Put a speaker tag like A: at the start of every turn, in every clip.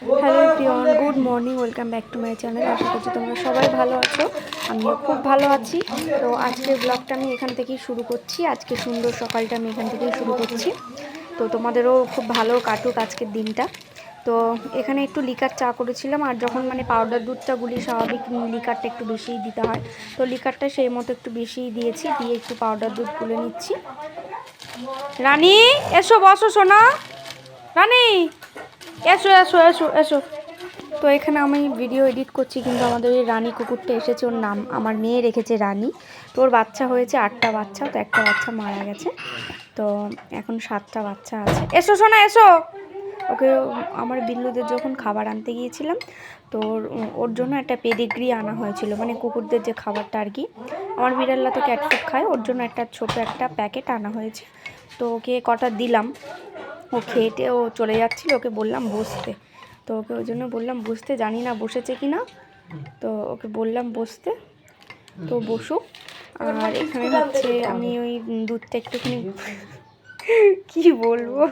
A: Hello everyone, good morning, welcome back to my channel. আশা করছি তোমরা সবাই ভালো আছো, আমিও খুব ভালো আছি। তো আজকের ব্লগটা আমি এখান থেকেই শুরু করছি। আজকে সুন্দর সকালটা আমি এখান থেকেই শুরু করছি। তো তোমাদেরও খুব ভালো কাটুক আজকের দিনটা। তো এখানে একটু লিকার চা করেছিলাম, আর যখন মানে পাউডার দুধটা গুলি স্বাভাবিক লিকারটা একটু বেশিই দিতে হয়, তো লিকারটা সেই মতো একটু বেশিই দিয়েছি, দিয়ে একটু পাউডার দুধ গুলে নিচ্ছি। রানী এসো, বসো সোনা, রানী এসো এসো এসো এসো। তো এখানে আমি ভিডিও এডিট করছি, কিন্তু আমাদের ওই রানী কুকুরটা এসেছে, ওর নাম আমার মেয়ে রেখেছে রানী। তো ওর বাচ্চা হয়েছে 8টা বাচ্চা, তো একটা বাচ্চা মারা গেছে, তো এখন 7টা বাচ্চা আছে। এসো সোনা এসো। ওকে আমার বিল্লুদের যখন খাবার আনতে গিয়েছিলাম, তো ওর জন্য একটা পেডিগ্রি আনা হয়েছিল, মানে কুকুরদের যে খাবারটা আর কি। আমার বিড়াল্লা তো ক্যাট ফুড খায়, ওর জন্য একটা ছোট একটা প্যাকেট আনা হয়েছে। তো ওকে কটা দিলাম, ও খেয়ে ও চলে যাচ্ছিল, ওকে বললাম বসতে। তো ওকে ওই জন্য বললাম বসতে, জানি না বসেছে কি না, তো ওকে বললাম বসতে, তো বসুক। আর এখানে হচ্ছে আমি ওই দুধটা একটুখানি কি বলবো,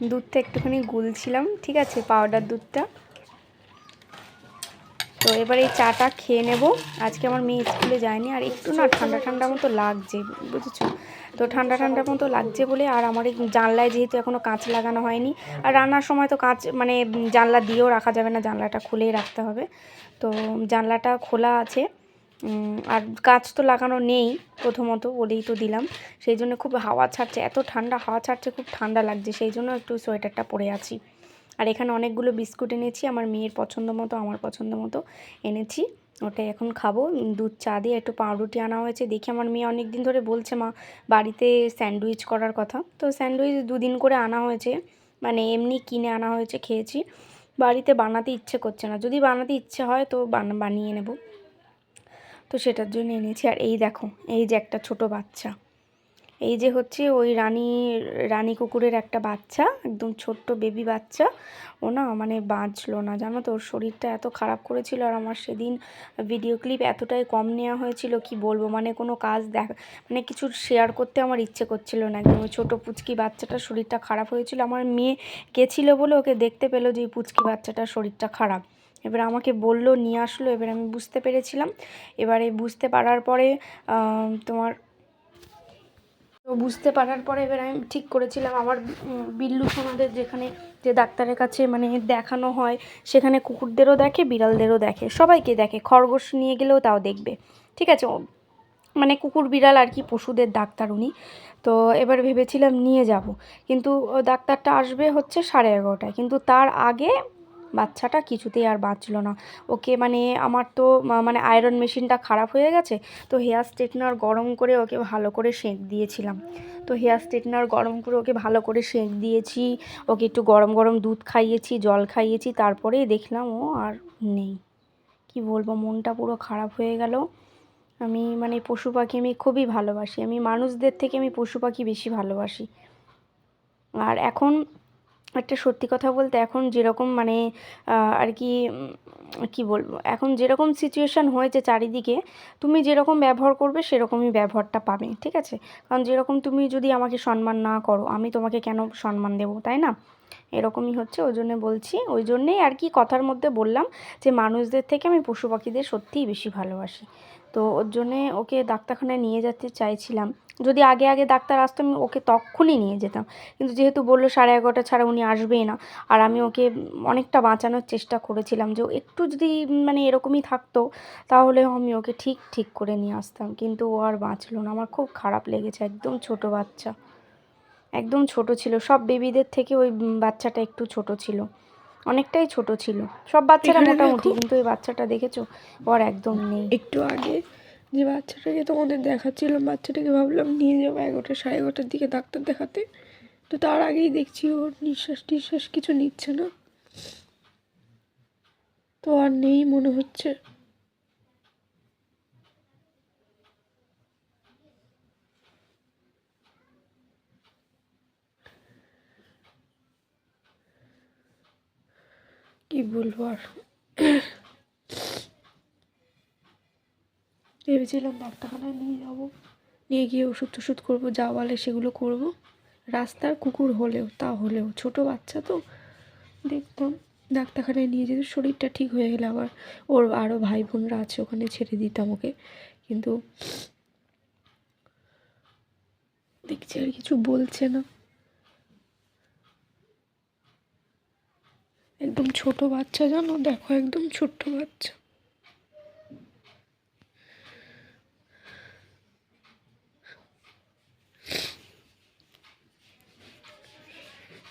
A: দুধটা একটুখানি গুলছিলাম, ঠিক আছে, পাউডার দুধটা। তো এবার এই চাটা খেয়ে নেব। আজকে আমার মেয়ে স্কুলে যায়নি, আর একটু না ঠান্ডা ঠান্ডা মতো লাগছে, বুঝেছো? তো ঠান্ডা ঠান্ডা মতো লাগছে বলে, আর আমার এই জানলায় যেহেতু এখনও কাঁচ লাগানো হয়নি, আর রান্নার সময় তো কাঁচ মানে জানলা দিয়েও রাখা যাবে না, জানলাটা খুলেই রাখতে হবে। তো জানলাটা খোলা আছে, আর কাঁচ তো লাগানো নেই প্রথমত, বলেই তো দিলাম। সেই জন্য খুব হাওয়া ছাড়ছে, এত ঠান্ডা হাওয়া ছাড়ছে, খুব ঠান্ডা লাগছে, সেই জন্য একটু সোয়েটারটা পরে আছি। আর এখানে অনেকগুলো বিস্কুট এনেছি, আমার মেয়ের পছন্দ মতো, আমার পছন্দ মতো এনেছি, ওটাই এখন খাবো। দুধ চা দিয়ে একটু পাউরুটি আনা হয়েছে। দেখি আমার মেয়ে অনেক দিন ধরে বলছে মা বাড়িতে স্যান্ডউইচ করার কথা, তো স্যান্ডউইচ 2 দিন করে আনা হয়েছে, মানে এমনি কিনে আনা হয়েছে, খেয়েছি। বাড়িতে বানাতে ইচ্ছে করছে না, যদি বানাতে ইচ্ছে হয় তো বানিয়ে নেব, তো সেটার জন্য এনেছি। আর এই দেখো, এই যে একটা ছোট বাচ্চা, এই যে হচ্ছে ওই রানী কুকুরের একটা বাচ্চা, একদম ছোট্ট বেবি বাচ্চা। ও না মানে বাঁচলো না, জানো তো, ওর শরীরটা এত খারাপ করেছিল। আর আমার সেদিন ভিডিও ক্লিপ এতটাই কম নেওয়া হয়েছিল, কি বলবো, মানে কোনো কাজ মানে কিছু শেয়ার করতে আমার ইচ্ছে করছিল না। একদম ওই ছোটো পুচকি বাচ্চাটার শরীরটা খারাপ হয়েছিল, আমার মেয়ে গেছিলো বলে ওকে দেখতে পেলো যে এই পুচকি বাচ্চাটার শরীরটা খারাপ। এবার আমাকে বললো, নিয়ে আসলো, এবার আমি বুঝতে পেরেছিলাম। এবারে বুঝতে পারার পরে তোমার তো বুঝতে পারার পরে এবার আমি ঠিক করেছিলাম, আমার বিল্লু সোনাদের যেখানে যে ডাক্তারের কাছে মানে দেখানো হয়, সেখানে কুকুরদেরও দেখে, বিড়ালদেরও দেখে, সবাইকে দেখে, খরগোশ নিয়ে গেলেও তাও দেখবে, ঠিক আছে। মানে কুকুর বিড়াল আর কি, পশুদের ডাক্তার উনি। তো এবার ভেবেছিলাম নিয়ে যাব, কিন্তু ডাক্তারটা আসবে হচ্ছে 11:30টায়, কিন্তু তার আগে বাচ্চাটা কিছুতেই আর বাঁচলো না। ওকে মানে আমার তো মানে আয়রন মেশিনটা খারাপ হয়ে গেছে, তো হেয়ার স্ট্রেটনার গরম করে ওকে ভালো করে সেঁক দিয়েছিলাম। তো হেয়ার স্ট্রেটনার গরম করে ওকে ভালো করে সেঁক দিয়েছি, ওকে একটু গরম গরম দুধ খাইয়েছি, জল খাইয়েছি, তারপরেই দেখলাম ও আর নেই। কি বলবো, মনটা পুরো খারাপ হয়ে গেল। আমি মানে পশু পাখি আমি খুবই ভালোবাসি, আমি মানুষদের থেকে আমি পশু পাখি বেশি ভালোবাসি। আর এখন একটা সত্যি কথা বলতে, এখন যেরকম মানে আর কি কি বলবো, এখন যেরকম সিচুয়েশান হয়েছে চারিদিকে, তুমি যেরকম ব্যবহার করবে সেরকমই ব্যবহারটা পাবে, ঠিক আছে। কারণ যেরকম তুমি যদি আমাকে সম্মান না করো, আমি তোমাকে কেন সম্মান দেবো, তাই না? এরকমই হচ্ছে, ওই জন্য বলছি, ওই জন্যেই আর কি কথার মধ্যে বললাম যে মানুষদের থেকে আমি পশু পাখিদের সত্যিই বেশি ভালোবাসি। তো ওর জন্যে ওকে ডাক্তারখানায় নিয়ে যেতে চাইছিলাম, যদি আগে আগে ডাক্তার আসতো আমি ওকে তখনই নিয়ে যেতাম, কিন্তু যেহেতু বললো 11:30 ছাড়া উনি আসবেই না, আর আমি ওকে অনেকটা বাঁচানোর চেষ্টা করেছিলাম যে ও একটু যদি মানে এরকমই থাকতো, তাহলে আমি ওকে ঠিক ঠিক করে নিয়ে আসতাম, কিন্তু ও আর বাঁচলো না। আমার খুব খারাপ লেগেছে, একদম ছোট বাচ্চা, একদম ছোট ছিল, সব বেবিদের থেকে ওই বাচ্চাটা একটু ছোট ছিল, অনেকটাই ছোট ছিল। সব বাচ্চারা
B: এখানে
A: মোটামুটি,
B: দেখো,
A: কিন্তু ওই বাচ্চাটা দেখেছো, ওর একদম নেই।
B: একটু আগে যে বাচ্চাটাকে তোমাদের দেখাচ্ছিলাম, বাচ্চাটাকে ভাবলাম নিয়ে যাবো 11টা 11:30টার দিকে ডাক্তার দেখাতে, তো তার আগেই দেখছি ওর নিঃশ্বাস টিশ্বাস কিছু নিচ্ছে না, তো আর নেই মনে হচ্ছে। কি বলবো আর, ভেবেছিলাম ডাক্তারখানায় নিয়ে যাবো, নিয়ে গিয়ে ওষুধ টষুধ করবো, যা বলে সেগুলো করবো, রাস্তার কুকুর হলেও ছোট বাচ্চা তো দেখতাম, ডাক্তারখানায় নিয়ে যেত, শরীরটা ঠিক হয়ে গেলে আবার ওর আরও ভাই বোনরা আছে ওখানে ছেড়ে দিতাম ওকে, কিন্তু দেখছি আর কিছু বলছে না। একদম ছোট বাচ্চা জানো, দেখো একদম ছোট্ট বাচ্চা।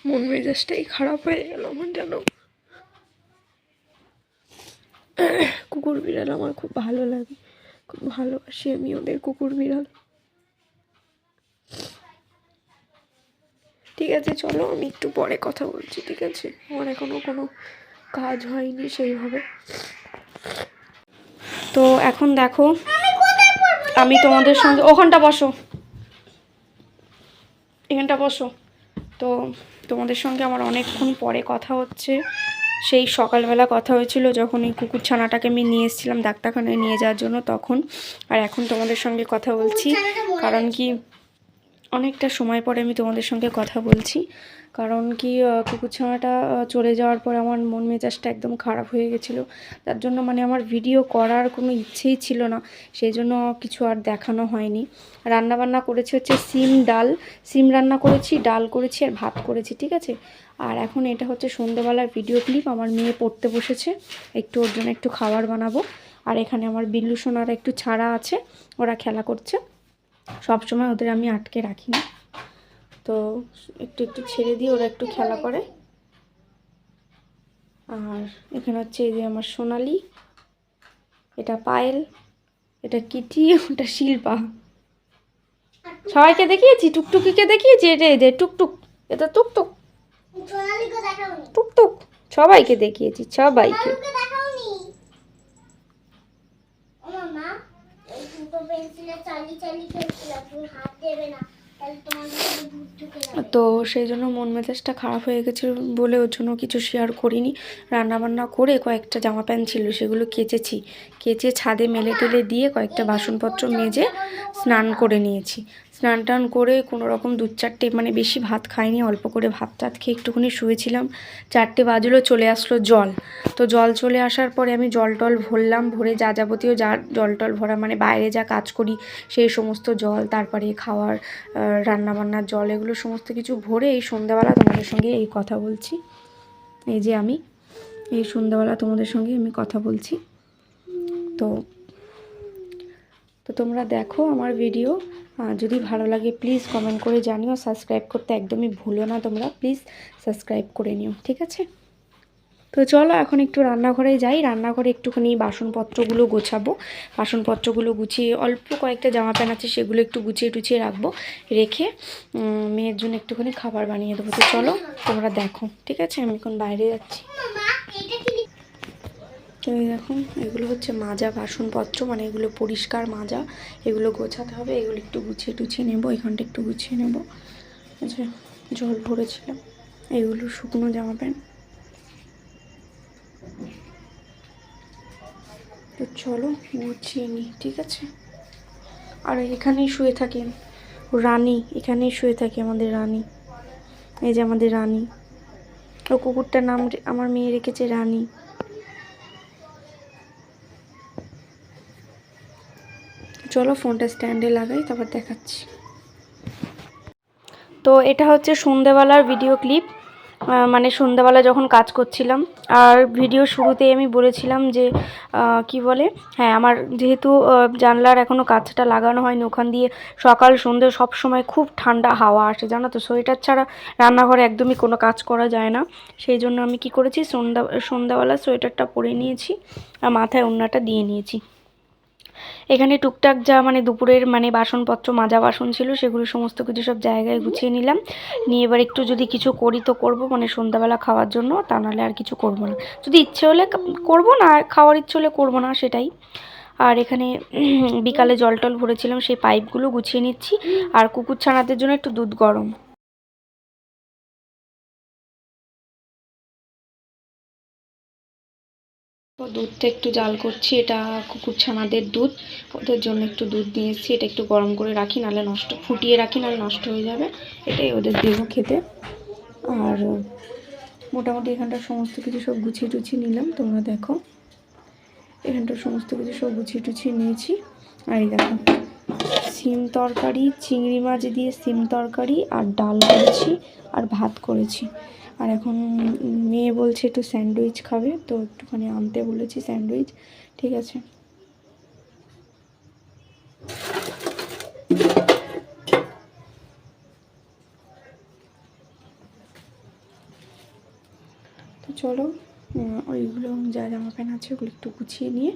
B: মন মেজাজটাই খারাপ হয়ে গেল আমার জানো। কুকুর বিড়াল আমার খুব ভালো লাগে, খুব ভালোবাসি আমি ওদের কুকুর বিড়াল। ঠিক আছে চলো, আমি একটু পরে কথা বলছি, ঠিক আছে? আমার এখনো কোনো কাজ হয়নি সেইভাবে।
A: তো এখন দেখো আমি তোমাদের সঙ্গে, ওখানটা বসো, এখানটা বসো। তো তোমাদের সঙ্গে আমার অনেকক্ষণ পরে কথা হচ্ছে। সেই সকালবেলা কথা হয়েছিল যখন এই কুকুর ছানাটাকে আমি নিয়ে এসেছিলাম ডাক্তারখানায় নিয়ে যাওয়ার জন্য তখন। আর এখন তোমাদের সঙ্গে কথা বলছি, কারণ কি অনেকটা সময় পরে আমি তোমাদের সঙ্গে কথা বলছি। কারণ কি কুকুর ছানাটা চলে যাওয়ার পর আমার মন মেজাজটা একদম খারাপ হয়ে গেছিলো। তার জন্য মানে আমার ভিডিও করার কোনো ইচ্ছেই ছিল না, সেই জন্য কিছু আর দেখানো হয়নি। রান্নাবান্না করেছি হচ্ছে সিম রান্না করেছি, ডাল করেছি আর ভাত করেছি, ঠিক আছে? আর এখন এটা হচ্ছে সন্ধ্যেবেলার ভিডিও ক্লিপ। আমার মেয়ে পড়তে বসেছে, একটু ওর জন্য একটু খাবার বানাবো। আর এখানে আমার বিল্লু সোনার একটু ছাড়া আছে, ওরা খেলা করছে। সব সময় ওদের আমি আটকে রাখি না, তো একটু একটু ছেড়ে দিয়ে ওরা একটু খেলা করে। আর এখানে হচ্ছে এই যে আমার সোনালি, এটা পায়েল, এটা কিটি, ওটা শিল্পা। সবাইকে দেখিয়েছি, টুকটুকিকে দেখিয়েছি, এটা এই যে টুকটুক, এটা টুকটুক, টুকটুক সবাইকে দেখিয়েছি, সবাইকে। তো সেই জন্য মন মেজাজটা খারাপ হয়ে গেছিলো বলে ওর জন্য কিছু শেয়ার করিনি। রান্নাবান্না করে কয়েকটা জামা প্যান্ট ছিল সেগুলো কেচে ছাদে মেলে টেলে দিয়ে কয়েকটা বাসনপত্র মেজে স্নান করে নিয়েছি। স্নান টান করে কোনো রকম 2-4টে, মানে বেশি ভাত খাইনি, অল্প করে ভাত টাত খেয়ে একটুখানি শুয়েছিলাম। 4টে বাজলো, চলে আসলো জল। তো জল চলে আসার পরে আমি জল টল ভরলাম, ভরে যা যাবতীয় যা জল টল ভরা, মানে বাইরে যা কাজ করি সেই সমস্ত জল, তারপরে খাওয়ার রান্নাবান্নার জল, এগুলো সমস্ত কিছু ভরে এই সন্ধ্যাবেলা তোমাদের সঙ্গে এই কথা বলছি। এই যে আমি এই সন্ধ্যাবেলা তোমাদের সঙ্গে আমি কথা বলছি। তো তোমরা দেখো আমার ভিডিও, যদি ভালো লাগে প্লিজ কমেন্ট করে জানিও। সাবস্ক্রাইব করতে একদমই ভুলো না তোমরা, প্লিজ সাবস্ক্রাইব করে নিও, ঠিক আছে? তো চলো এখন একটু রান্নাঘরে যাই, রান্নাঘরে একটুখানি বাসনপত্রগুলো গোছাবো। বাসনপত্রগুলো গুছিয়ে, অল্প কয়েকটা জামা প্যান্ট আছে সেগুলো একটু গুছিয়ে টুছিয়ে রাখবো, রেখে মেয়ের জন্য একটুখানি খাবার বানিয়ে দেবো। তো চলো তোমরা দেখো, ঠিক আছে? আমি এখন বাইরে যাচ্ছি। তো এই দেখুন, এগুলো হচ্ছে মাজা বাসনপত্র, মানে এগুলো পরিষ্কার মাজা, এগুলো গোছাতে হবে। এগুলো একটু গুছিয়ে টুছিয়ে নেবো, এখানটা একটু গুছিয়ে নেবো। আচ্ছা, জল ভরেছিলাম, এগুলো শুকনো জামা প্যান্ট। তো চলো গুছিয়ে নিই, ঠিক আছে? আর এখানেই শুয়ে থাকেন রানী, এখানেই শুয়ে থাকে আমাদের রানী। এই যে আমাদের রানী, ও কুকুরটার নাম আমার মেয়ে রেখেছে রানী। চলো ফোনটা স্ট্যান্ডে লাগাই, তারপর দেখাচ্ছি। তো এটা হচ্ছে সন্ধ্যেবেলার ভিডিও ক্লিপ, মানে সন্ধ্যাবেলা যখন কাজ করছিলাম। আর ভিডিও শুরুতেই আমি বলেছিলাম যে কি বলে, হ্যাঁ, আমার যেহেতু জানলার এখনও কাঁচটা লাগানো হয়নি, ওখান দিয়ে সকাল সন্ধ্যে সব সময় খুব ঠান্ডা হাওয়া আসে, জানো তো? সোয়েটার ছাড়া রান্নাঘরে একদমই কোনো কাজ করা যায় না। সেই জন্য আমি কি করেছি, সন্ধ্যাবেলা সোয়েটারটা পরে নিয়েছি আর মাথায় ওড়নাটা দিয়ে নিয়েছি। এখানে টুকটাক যা মানে দুপুরের মানে বাসনপত্র, মাজা বাসন ছিল, সেগুলো সমস্ত কিছু সব জায়গায় গুছিয়ে নিলাম। নিয়ে এবার একটু যদি কিছু করি তো করব, মানে সন্ধ্যাবেলা খাওয়ার জন্য, তা নাহলে আর কিছু করব না। যদি ইচ্ছে হলে করব, না খাওয়ার ইচ্ছে হলে করব না, সেটাই। আর এখানে বিকালে জল টল ভরেছিলাম, সেই পাইপগুলো গুছিয়ে নিচ্ছি। আর কুকুর ছানাদের জন্য একটু দুধ গরম তো দুধটা একটু জাল করছি, এটা কুকুর ছানাদের দুধ, ওদের জন্য একটু দুধ নিয়ে এসেছি। এটা একটু গরম করে রাখি, নাহলে নষ্ট, ফুটিয়ে রাখি নাহলে নষ্ট হয়ে যাবে। এটাই ওদের দেবো খেতে। আর মোটামুটি এখানটার সমস্ত কিছু সব গুছিয়ে টুছিয়ে নিলাম, তোমরা দেখো এখানটার সমস্ত কিছু সব গুছিয়ে টুছিয়ে নিয়েছি। আর এই দেখো সিম তরকারি, চিংড়ি মাছ দিয়ে সিম তরকারি, আর ডাল করেছি, আর ভাত করেছি। আর এখন মেয়ে বলছে একটু স্যান্ডউইচ খাবে, তো একটুখানি আনতে বলেছি স্যান্ডউইচ। ঠিক আছে, তো চলো ওইগুলো যা জামা প্যান্ট আছে ওগুলো একটু গুছিয়ে নিয়ে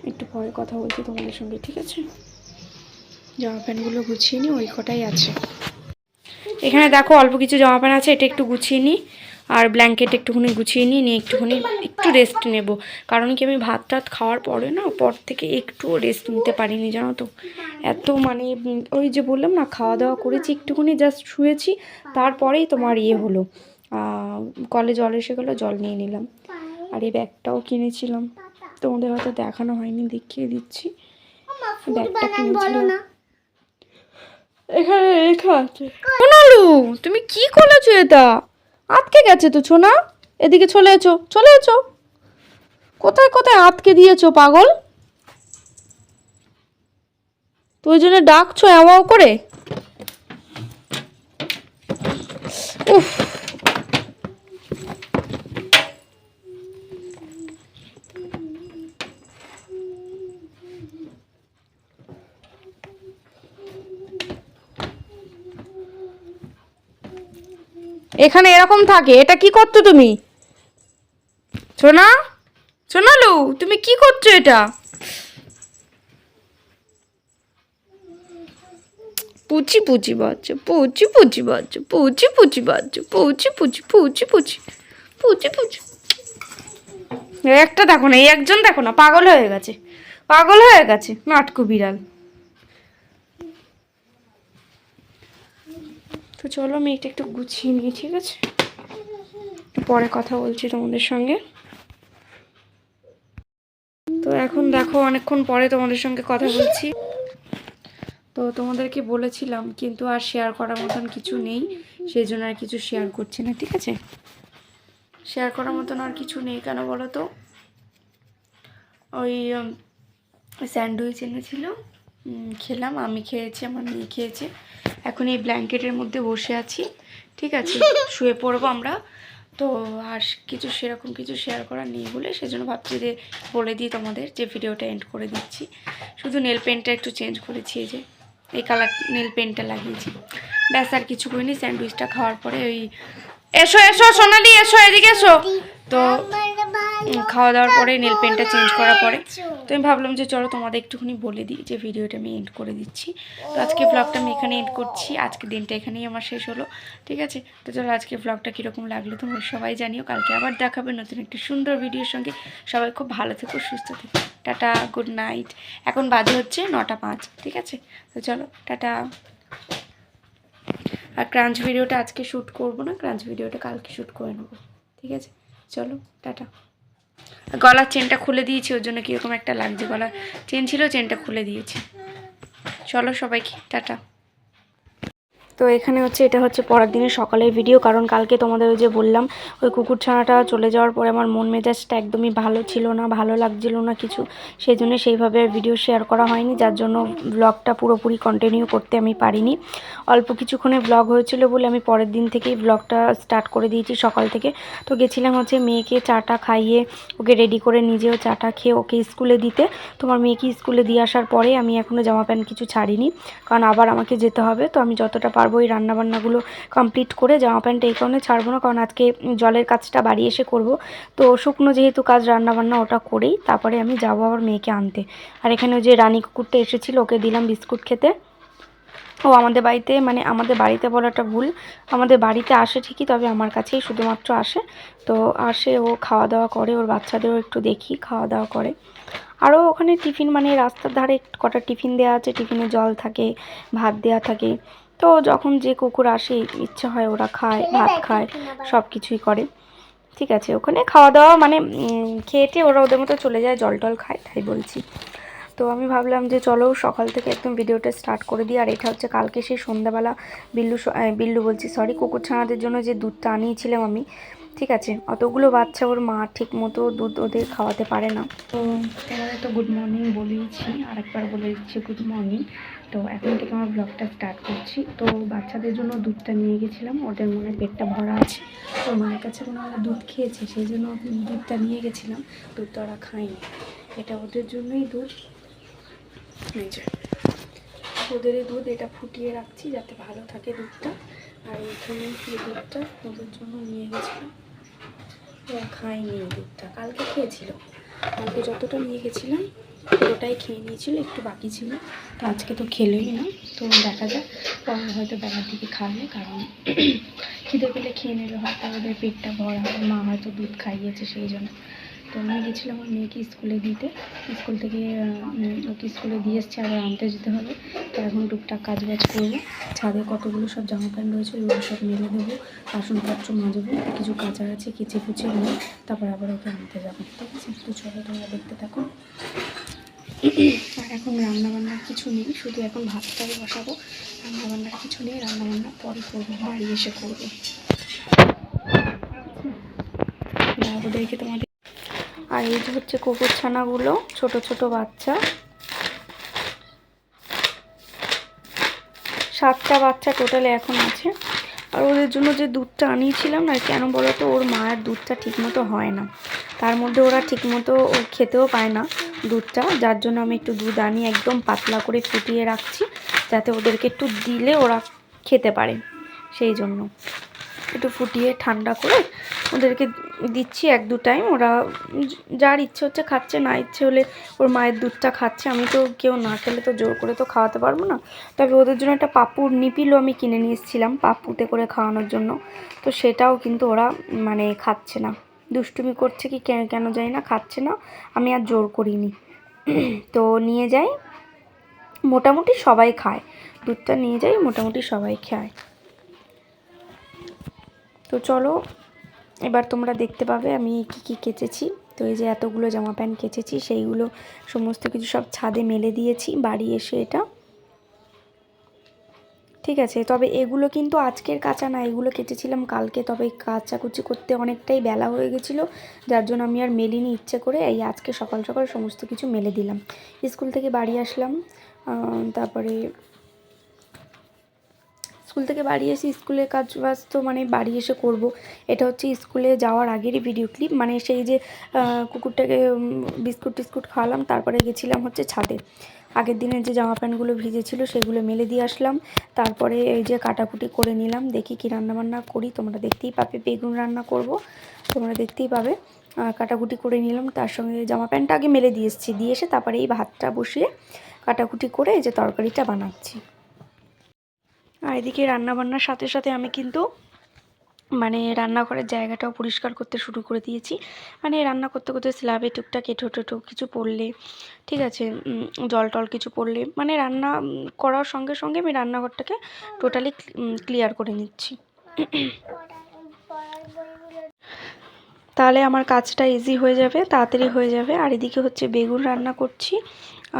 A: একটু পরে কথা বলছি তোমাদের সঙ্গে। ঠিক আছে, জামা প্যান্টগুলো গুছিয়ে নিই, ওই কটাই আছে। এখানে দেখো অল্প কিছু জামা প্যান্ট আছে, এটা একটু গুছিয়ে নিই। আর ব্ল্যাঙ্কেট একটুখানি গুছিয়ে নিয়ে একটুখানি একটু রেস্ট নেব। কারণ কি আমি ভাত টাত খাওয়ার পরে না, পর থেকে একটুও রেস্ট নিতে পারিনি জানো তো। এত মানে ওই যে বললাম না, খাওয়া দাওয়া করেছি, একটুখানি জাস্ট শুয়েছি, তারপরেই তোমার হলো, কলে জল এসে গেলো, জল নিয়ে নিলাম। আর এই ব্যাগটাও কিনেছিলাম, তোমাদের হয়তো দেখানো হয়নি, দেখিয়ে দিচ্ছি। ব্যাগটা কিনেছিলাম, এখানে লেখা আছে। সোনালু, তুমি কি করেছো? এটা আটকে গেছে তো সোনা, এদিকে চলে এসো, চলে এসো। কোথায় কোথায় আটকে দিয়েছো পাগল? তো ওই জন্য ডাকছো এমন করে? উফ, এখানে এরকম থাকে। এটা কি করছো তুমি সোনা? সোনালু, তুমি কি করছো এটা? পুচি পুচি বাচ্চা, পুচি পুচি বাচ্চা, পুচি পুচি বাচ্চা, পুচি পুচি পুচি পুচি পুচি পুচি। একটা দেখো না, এই একজন দেখো না, পাগল হয়ে গেছে, পাগল হয়ে গেছে নাটকু বিড়াল। তো চলো আমি এটা একটু গুছিয়ে নিই। ঠিক আছে, পরে কথা বলছি তোমাদের সঙ্গে। তো এখন দেখো অনেকক্ষণ পরে তোমাদের সঙ্গে কথা বলছি। তো তোমাদেরকে বলেছিলাম, কিন্তু আর শেয়ার করার মতন কিছু নেই, সেই জন্য আর কিছু শেয়ার করছি না। ঠিক আছে, শেয়ার করার মতন আর কিছু নেই। কেন বলো তো, ওই স্যান্ডউইচ এনেছিল, খেলাম, আমি খেয়েছি, আমার মেয়ে খেয়েছে। এখন এই ব্ল্যাঙ্কেটের মধ্যে বসে আছি। ঠিক আছে, শুয়ে পড়বো আমরা। তো আর কিছু সেরকম কিছু শেয়ার করার নেই বলে সেজন্য ভাবছি যে বলে দিই তোমাদের, যে ভিডিওটা এন্ড করে দিচ্ছি। শুধু নেল পেন্টটা একটু চেঞ্জ করেছি, এই যে এই কালার নেল পেন্টটা লাগিয়েছি, ব্যাস আর কিছু করিনি। স্যান্ডউইচটা খাওয়ার পরে ওই এসো এসো সোনালি, এসো এদিকে এসো। তো খাওয়া দাওয়ার পরে নেল পেন্টটা চেঞ্জ করার পরে তো আমি ভাবলাম যে চলো তোমাদের একটুখানি বলে দিই, যে ভিডিওটা আমি এন্ড করে দিচ্ছি। তো আজকে ব্লগটা আমি এখানে এন্ড করছি, আজকে দিনটা এখানেই আমার শেষ হলো। ঠিক আছে, তো চলো আজকে ব্লগটা কীরকম লাগলো তোমরা সবাই জানিও। কালকে আবার দেখাবে নতুন একটি সুন্দর ভিডিওর সঙ্গে। সবাই খুব ভালো থেকো, সুস্থ থেকো, টাটা, গুড নাইট। এখন বাজে হচ্ছে 9:05। ঠিক আছে, তো চলো টাটা। আর ক্রাঞ্চ ভিডিওটা আজকে শ্যুট করবো না, ক্রাঞ্চ ভিডিওটা কালকে শ্যুট করে নেবো। ঠিক আছে, চলো টাটা। গলার চেনটা খুলে দিয়েছি, ওর জন্য কীরকম একটা লাগছে, গলার চেন ছিল, চেনটা খুলে দিয়েছি। চলো সবাইকে টাটা। তো এখানে হচ্ছে, এটা হচ্ছে পরের দিনের সকালের ভিডিও। কারণ কালকে তোমাদের ওই যে বললাম, ওই কুকুরছানাটা চলে যাওয়ার পরে আমার মন মেজাজটা একদমই ভালো ছিল না, ভালো লাগছিল না কিছু, সেই জন্য সেইভাবে ভিডিও শেয়ার করা হয়নি, যার জন্য ব্লগটা পুরোপুরি কন্টিনিউ করতে আমি পারিনি। অল্প কিছুক্ষণে ব্লগ হয়েছিল বলে আমি পরের দিন থেকেই ব্লগটা স্টার্ট করে দিয়েছি, সকাল থেকে। তো গেছিলাম হচ্ছে মেয়েকে চাটা খাইয়ে, ওকে রেডি করে, নিজেও চাটা খেয়ে ওকে স্কুলে দিতে। তোমার মেয়েকে স্কুলে দিয়ে আসার পরে আমি এখনও জামা প্যান্ট কিছু ছাড়িনি, কারণ আবার আমাকে যেতে হবে। তো আমি যতটা পারবো এই রান্নাবান্নাগুলো কমপ্লিট করে, জামা প্যান্ট এই কারণে ছাড়বো না, কারণ আজকে জলের কাজটা বাড়ি এসে করব। তো শুকনো যেহেতু কাজ, রান্নাবান্না ওটা করেই তারপরে আমি যাবো আবার মেয়েকে আনতে। আর এখানে ওই যে রানী কুকুরটা এসেছিলো, ওকে দিলাম বিস্কুট খেতে। ও আমাদের বাড়িতে, মানে আমাদের বাড়িতে বলাটা ভুল, আমাদের বাড়িতে আসে ঠিকই, তবে আমার কাছেই শুধুমাত্র আসে। তো আসে, ও খাওয়া দাওয়া করে, ওর বাচ্চাদেরও একটু দেখি খাওয়া দাওয়া করে। আরও ওখানে টিফিন, মানে রাস্তার ধারে কটা টিফিন দেওয়া আছে, টিফিনে জল থাকে, ভাত দেওয়া থাকে। তো যখন যে কুকুর আসে ইচ্ছা হয় ওরা খায়, ভাত খায়, সব কিছুই করে। ঠিক আছে, ওখানে খাওয়া দাওয়া মানে খেয়েটে ওরা ওদের মতো চলে যায়, জল টল খায়, তাই বলছি। তো আমি ভাবলাম যে চলো সকাল থেকে একদম ভিডিওটা স্টার্ট করে দিই। আর এটা হচ্ছে কালকে সেই সন্ধ্যাবেলা বিল্লু বলছি সরি, কুকুরছানাদের জন্য যে দুধটা আনিয়েছিলাম আমি। ঠিক আছে, অতগুলো বাচ্চা, ওর মা ঠিক মতো দুধ ওদের খাওয়াতে পারে না। তো তোমাদের তো গুড মর্নিং বলেইছি, আরেকবার বলে দিচ্ছি গুড মর্নিং। তো এখন থেকে আমার ব্লগটা স্টার্ট করছি। তো বাচ্চাদের জন্য দুধটা নিয়ে গেছিলাম, ওদের মনে পেটটা ভরা আছে, ওর মায়ের কাছে কোনো দুধ খেয়েছে, সেই জন্য দুধটা নিয়ে গেছিলাম। দুধটা ওরা খায়নি, এটা ওদের জন্যই দুধ। এই যে ওদের দুধ, এটা ফুটিয়ে রাখছি যাতে ভালো থাকে দুধটা। আর এইখানে এই দুধটা ওদের জন্য নিয়ে গেছিলাম, ওরা খায়নি এই দুধটা, কালকে খেয়েছিল। কালকে যতটা নিয়ে গেছিলাম পুরোটাই খেয়ে নিয়েছিল, একটু বাকি ছিল। তো আজকে তো খেলোই না, তো দেখা যাক পরে হয়তো বেলার দিকে খাবে, কারণ খিদে পেলে খেয়ে নেবে, হয়তো ওদের পেটটা ভরা, মা হয়তো দুধ খাইয়েছে সেই জন্য। তো আমি গেছিলাম আমার মেয়েকে স্কুলে দিতে, স্কুল থেকে ওকে স্কুলে দিয়ে এসছে, আবার আনতে যেতে হবে। তো এখন টুকটাক কাজ বাজ করবো, ছাদে কতগুলো সব জামা প্যান্ট রয়েছে ওগুলো সব মেলে দেবো, বাসনপত্র মাজবো, কিছু কাচার আছে কেচে কুচে নিয়ে তারপর আবার ওকে আনতে যাবো। ঠিক আছে, তো চলো তোমরা দেখতে থাকো। আর এখন রান্নাবান্নার কিছু নেই, শুধু এখন ভাতটাই বসাবো, রান্নাবান্নার কিছু নেই, রান্নাবান্না পরে করবো, বাড়ি এসে করবো। ওদেরকে তোমাদের, আর এই যে হচ্ছে কুকুরছানাগুলো, ছোট ছোট বাচ্চা, 7টা বাচ্চা টোটালে এখন আছে। আর ওদের জন্য যে দুধটা আনিয়েছিলাম না, কেন বলো তো, ওর মায়ের দুধটা ঠিকমতো হয় না, তার মধ্যে ওরা ঠিকমতো খেতেও পায় না দুধটা, যার জন্য আমি একটু দুধ আনি একদম পাতলা করে ফুটিয়ে রাখছি, যাতে ওদেরকে একটু দিলে ওরা খেতে পারে। সেই জন্য একটু ফুটিয়ে ঠান্ডা করে ওদেরকে দিচ্ছি 1-2 টাইম, ওরা যার ইচ্ছে হচ্ছে খাচ্ছে, না ইচ্ছে হলে ওর মায়ের দুধটা খাচ্ছে। আমি তো কেউ না খেলে তো জোর করে তো খাওয়াতে পারবো না। তবে ওদের জন্য একটা পাপুর নিপিলও আমি কিনে নিয়ে এসেছিলাম পাপুতে করে খাওয়ানোর জন্য, তো সেটাও কিন্তু ওরা মানে খাচ্ছে না, দুষ্টুমি করছে কি কেন জানি না, খাচ্ছে না, আমি আর জোর করিনি। তো নিয়ে যাই, মোটামুটি সবাই খায়, দুধটা নিয়ে যাই মোটামুটি সবাই খায়। তো চলো এবার তোমরা দেখতে পাবে আমি কি কি কেচেছি। তো এই যে এতগুলো জামা প্যান্ট কেচেছি, সেইগুলো সমস্ত কিছু সব ছাদে মেলে দিয়েছি বাড়ি এসে, এটা ঠিক আছে। তবে এগুলো কিন্তু আজকের কাচা না, এগুলো কেচেছিলাম কালকে, তবে কাচাকুচি করতে অনেকটাই বেলা হয়ে গেছিলো, যার জন্য আমি আর মেলিনি ইচ্ছে করে, এই আজকে সকাল সকাল সমস্ত কিছু মেলে দিলাম। স্কুল থেকে বাড়ি আসলাম, তারপরে স্কুল থেকে বাড়ি এসে স্কুলের কাজ বাজ তো মানে বাড়ি এসে করব। এটা হচ্ছে স্কুলে যাওয়ার আগেরই ভিডিও ক্লিপ, মানে সেই যে কুকুরটাকে বিস্কুট টিস্কুট খাওয়ালাম, তারপরে গেছিলাম হচ্ছে ছাদে, আগের দিনের যে জামা প্যান্টগুলো ভিজেছিল সেগুলো মেলে দিয়ে আসলাম। তারপরে এই যে কাটাকুটি করে নিলাম, দেখি কি রান্নাবান্না করি, তোমরা দেখতেই পাবে, বেগুন রান্না করব, তোমরা দেখতেই পাবে। কাটাকুটি করে নিলাম, তার সঙ্গে জামা প্যান্টটা আগে মেলে দিয়ে এসেছি, দিয়ে এসে তারপরে এই ভাতটা বসিয়ে কাটাকুটি করে এই যে তরকারিটা বানাচ্ছি। আর এদিকে রান্নাবান্নার সাথে সাথে আমি কিন্তু মানে রান্নাঘরের জায়গাটাও পরিষ্কার করতে শুরু করে দিয়েছি। মানে রান্না করতে করতে স্ল্যাবে টুকটাক এঁঠো কিছু পড়লে, ঠিক আছে, জল টল কিছু পড়লে, মানে রান্না করার সঙ্গে সঙ্গে আমি রান্নাঘরটাকে টোটালি ক্লিয়ার করে নিচ্ছি, তাহলে আমার কাজটা ইজি হয়ে যাবে, তাড়াতাড়ি হয়ে যাবে। আর এদিকে হচ্ছে বেগুন রান্না করছি,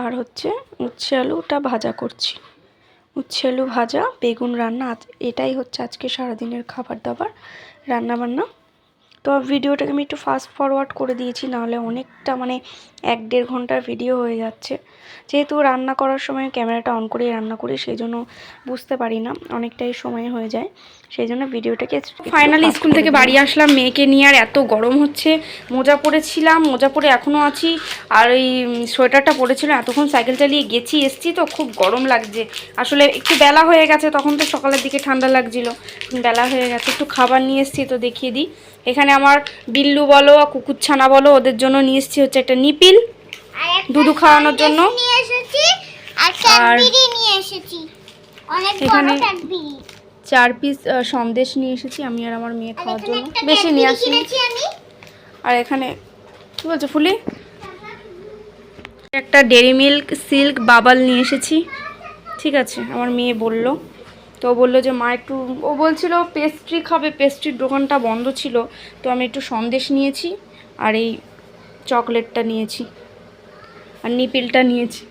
A: আর হচ্ছে উচ্ছে আলুটা ভাজা করছি, উচ্ছে আলু ভাজা বেগুন রান্না, এটাই হচ্ছে আজকে সারাদিনের খাবার দাবার রান্নাবান্না। তো ভিডিওটাকে আমি একটু ফাস্ট ফরওয়ার্ড করে দিয়েছি, নাহলে অনেকটা মানে 1-1.5 ঘন্টার ভিডিও হয়ে যাচ্ছে, যেহেতু রান্না করার সময় ক্যামেরাটা অন করে রান্না করি, সেই জন্য বুঝতে পারি না, অনেকটাই সময় হয়ে যায়, সেই জন্য ভিডিওটাকে ফাইনালি স্কুল থেকে বাড়ি আসলাম মেয়েকে নিয়ে, আর এত গরম হচ্ছে, মোজা পরেছিলাম, মোজা পরে এখনও আছি, আর ওই সোয়েটারটা পরেছিলাম, এতক্ষণ সাইকেল চালিয়ে গেছি এসছি, তো খুব গরম লাগছে। আসলে একটু বেলা হয়ে গেছে, তখন তো সকালের দিকে ঠান্ডা লাগছিল, বেলা হয়ে গেছে, একটু খাবার নিয়ে এসছি, তো দেখিয়ে দিই। এখানে আমার বিল্লু বলো কুকুরছানা বলো ওদের জন্য নিয়ে এসেছি হচ্ছে একটা নিপিল দুধু খাওয়ানোর জন্য, আর এখানে 4 পিস সন্দেশ নিয়ে এসেছি আমি আর আমার মেয়ে খাওয়ার জন্য, বেশি নিয়ে আসিনি। আর এখানে কি বলছো ফুলি, একটা ডেরি মিল্ক সিল্ক বাবাল নিয়ে এসেছি, ঠিক আছে, আমার মেয়ে বলল তো ও বললো যে মা একটু, ও বলছিল পেস্ট্রি খাবে, পেস্ট্রির দোকানটা বন্ধ ছিল, তো আমি একটু সন্দেশ নিয়েছি আর এই চকলেটটা নিয়েছি আর নিপিলটা নিয়েছি।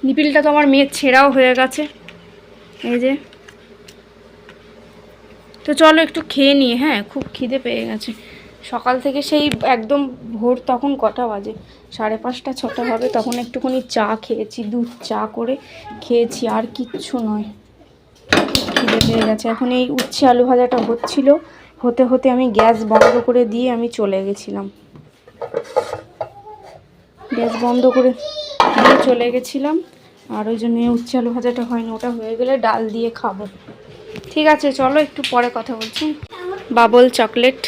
A: নিপিলটা তো আমার মেয়ের ছেঁড়াও হয়ে গেছে, এই যে। তো চলো একটু খেয়ে নিই, হ্যাঁ খুব খিদে পেয়ে গেছে সকাল থেকে, সেই একদম ভোর, তখন কটা বাজে, 5:30 6টা হবে, তখন একটুখানি চা খেয়েছি, দুধ চা করে খেয়েছি, আর কিচ্ছু নয়। খিদে পেয়ে গেছে। এখন এই উচ্ছে আলু ভাজাটা হচ্ছিল, হতে হতে আমি গ্যাস বন্ধ করে দিয়ে আমি চলে গেছিলাম, গ্যাস বন্ধ করে দিয়ে চলে গেছিলাম, আর ওই জন্য উচ্ছে আলু ভাজাটা হয়নি, ওটা হয়ে গেলে ডাল দিয়ে খাবো। ঠিক আছে চলো একটু পরে কথা বলছি। বাবল চকলেট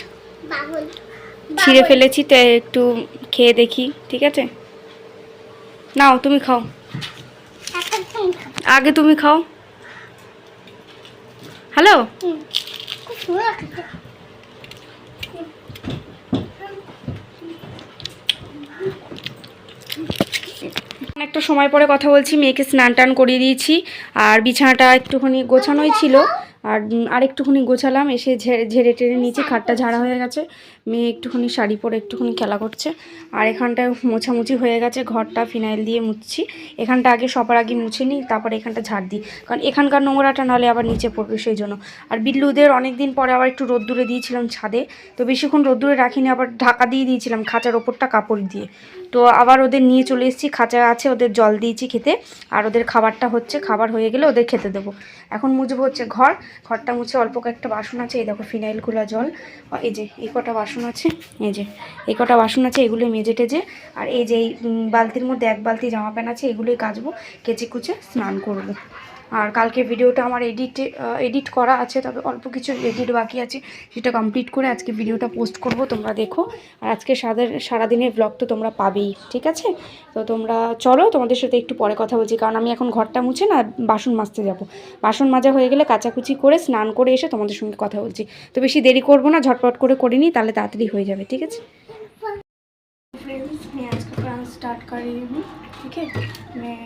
A: ছিঁড়ে ফেলেছি, তো একটু খেয়ে দেখি, ঠিক আছে? নাও তুমি খাও, আগে তুমি খাও। হ্যালো, একটা সময় পরে কথা বলছি। মেয়েকে স্নান টান করিয়ে দিয়েছি, আর বিছানাটা একটুখানি গোছানোই ছিল, আর একটুখানি গোছালাম, এসে ঝেড়ে টেড়ে নিচে, খাটটা ঝাড়া হয়ে গেছে, মেয়ে একটুখানি শাড়ি পরে একটুখানি খেলা করছে, আর এখানটায় মোছামুছি হয়ে গেছে, ঘরটা ফিনাইল দিয়ে মুছছি। এখানটা আগে সবার আগে মুছে নিই, তারপরে এখানটা ঝাড় দিই, কারণ এখানকার নোংরাটা নাহলে আবার নিচে পড়বে, সেই জন্য। আর বিল্লুদের অনেক দিন পরে আবার একটু রোদ্দুরে দিয়েছিলাম ছাদে, তো বেশিক্ষণ রোদ্দুরে রাখিনি, আবার ঢাকা দিয়ে দিয়েছিলাম খাঁচার ওপরটা কাপড় দিয়ে। তো আবার ওদের নিয়ে চলে এসেছি, খাঁচা আছে, ওদের জল দিয়েছি খেতে, আর ওদের খাবারটা হচ্ছে, খাবার হয়ে গেলে ওদের খেতে দেবো। এখন মুছবো হচ্ছে ঘরটা মুছে, অল্প কয়েকটা বাসন আছে, এই দেখো ফিনাইল খোলা জল, এই যে এই কটা বাসন আছে, এই যে এই কটা বাসন আছে, এগুলো মেজে টেজে, আর এই যে এই বালতির মধ্যে 1 বালতি জামা প্যান্ট আছে, এগুলোই কাচবো, কেচে কুচে স্নান করবো। আর কালকে ভিডিওটা আমার এডিট করা আছে, তবে অল্প কিছু এডিট বাকি আছে, সেটা কমপ্লিট করে আজকে ভিডিওটা পোস্ট করব, তোমরা দেখো। আর আজকে সারাদিনের ব্লগ তো তোমরা পাবেই, ঠিক আছে? তো তোমরা চলো, তোমাদের সাথে একটু পরে কথা বলছি, কারণ আমি এখন ঘরটা মুছে না বাসন মাজতে যাব। বাসন মাজা হয়ে গেলে কাচাকুচি করে স্নান করে এসে তোমাদের সঙ্গে কথা বলছি। তো বেশি দেরি করবো না, ঝটপট করে নিই, তাহলে তাড়াতাড়ি হয়ে যাবে, ঠিক আছে? फ्रेंड्स, मैं आज का काम स्टार्ट कर रही हूँ, ठीक है? मैं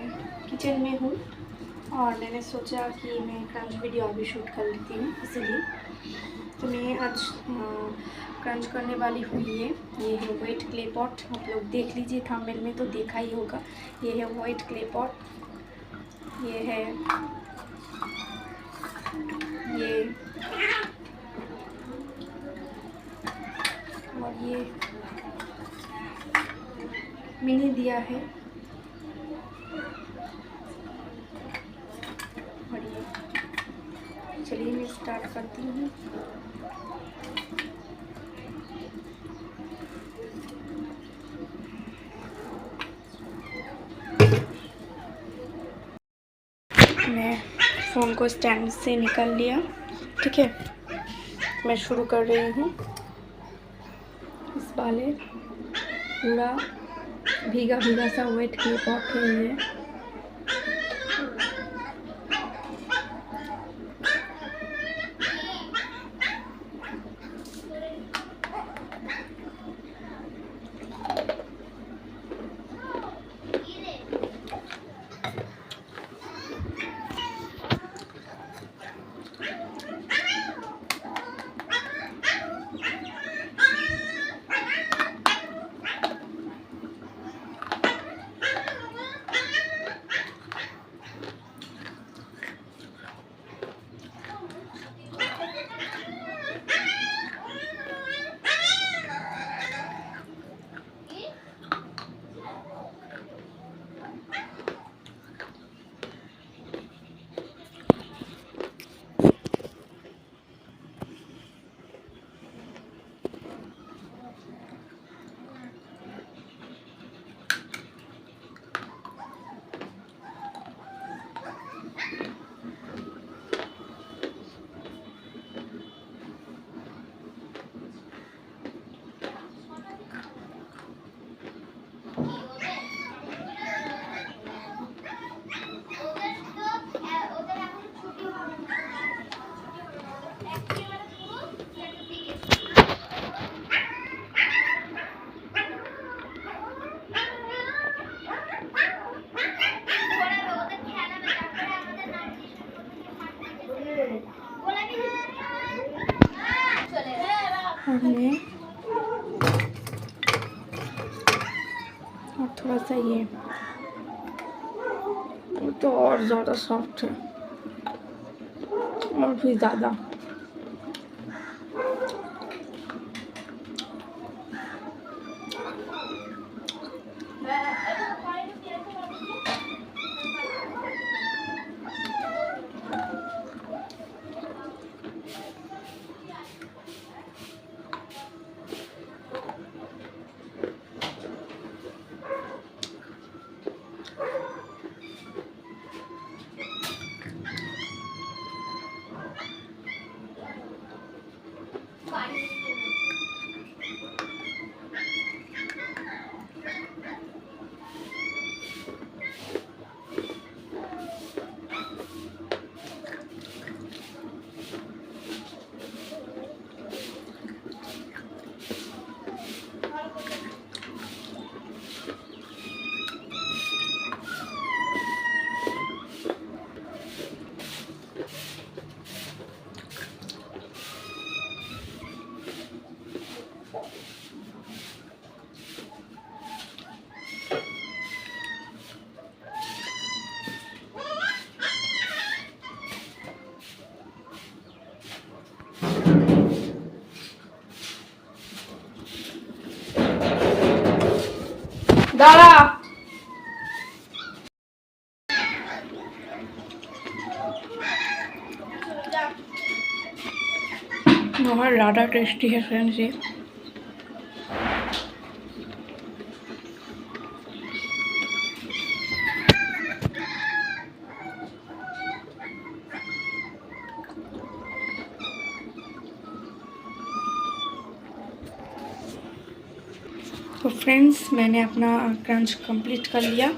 A: किचन में हूँ, और मैंने सोचा कि मैं क्रंच वीडियो अभी शूट कर लेती हूँ, इसलिए तो मैं आज क्रंच करने वाली हूँ। ये है वेट क्ले पॉट, आप लोग देख लीजिए, थंबनेल में तो देखा ही होगा। ये है वेट क्ले पॉट, ये है ये, और ये मैंने दिया है, और ये, चलिए मैं स्टार्ट करती हूँ। मैं फ़ोन को स्टैंड से निकाल लिया, ठीक है? मैं शुरू कर रही हूँ। इस वाले पूरा भीगा भीगा सा वेट क्ले पॉट है ये। हमने और थोड़ा सा ये तो और ज़्यादा सॉफ्ट है और भी ज़्यादा। দাঁড়া बहुत ज़्यादा टेस्टी है फ्रेंड्स ये। तो फ्रेंड्स मैंने अपना क्रंच कंप्लीट कर लिया,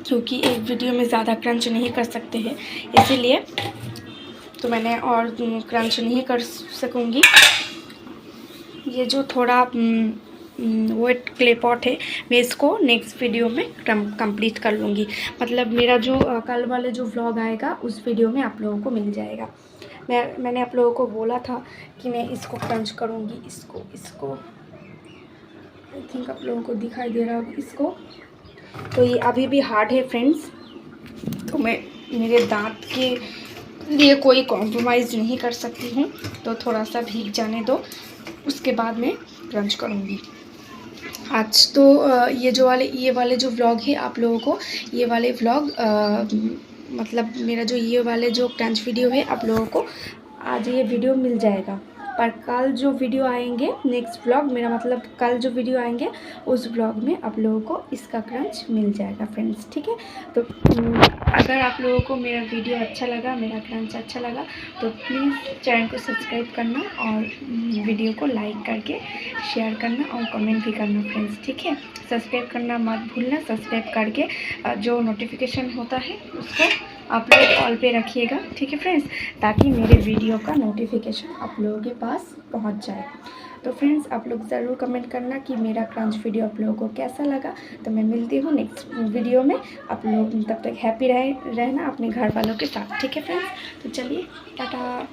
A: क्योंकि एक वीडियो में ज़्यादा क्रंच नहीं कर सकते हैं, इसीलिए तो मैंने और क्रंच नहीं कर सकूँगी। ये जो थोड़ा वेट क्ले पॉट है, मैं इसको नेक्स्ट वीडियो में कंप्लीट कर लूँगी। मतलब मेरा जो कल वाले जो व्लॉग आएगा उस वीडियो में आप लोगों को मिल जाएगा। मैंने आप लोगों को बोला था कि मैं इसको क्रंच करूँगी, इसको आई थिंक आप लोगों को दिखाई दे रहा होगा इसको। तो ये अभी भी हार्ड है फ्रेंड्स, तो मैं मेरे दांत के लिए कोई कॉम्प्रोमाइज़ नहीं कर सकती हूँ, तो थोड़ा सा भीग जाने दो, उसके बाद मैं क्रंच करूँगी। आज तो ये वाले जो व्लॉग है आप लोगों को ये वाले व्लॉग मतलब मेरा जो ये वाले जो क्रंच वीडियो है आप लोगों को आज ये वीडियो मिल जाएगा, पर कल जो वीडियो आएंगे नेक्स्ट व्लॉग, मेरा मतलब कल जो वीडियो आएंगे उस व्लॉग में आप लोगों को इसका क्रंच मिल जाएगा फ्रेंड्स, ठीक है। तो अगर आप लोगों को मेरा वीडियो अच्छा लगा, मेरा क्रंच अच्छा लगा, तो प्लीज़ चैनल को सब्सक्राइब करना और वीडियो को लाइक करके शेयर करना और कमेंट भी करना फ्रेंड्स, ठीक है। सब्सक्राइब करना मत भूलना, सब्सक्राइब करके जो नोटिफिकेशन होता है उसको आप लोग ऑल पे रखिएगा, ठीक है फ्रेंड्स, ताकि मेरे वीडियो का नोटिफिकेशन आप लोगों के पास पहुंच जाए। तो फ्रेंड्स आप लोग ज़रूर कमेंट करना कि मेरा क्रंच वीडियो आप लोगों को कैसा लगा। तो मैं मिलती हूँ नेक्स्ट वीडियो में, आप लोग तब तक हैप्पी रहना अपने घर वालों के साथ, ठीक है फ्रेंड्स। तो चलिए टाटा।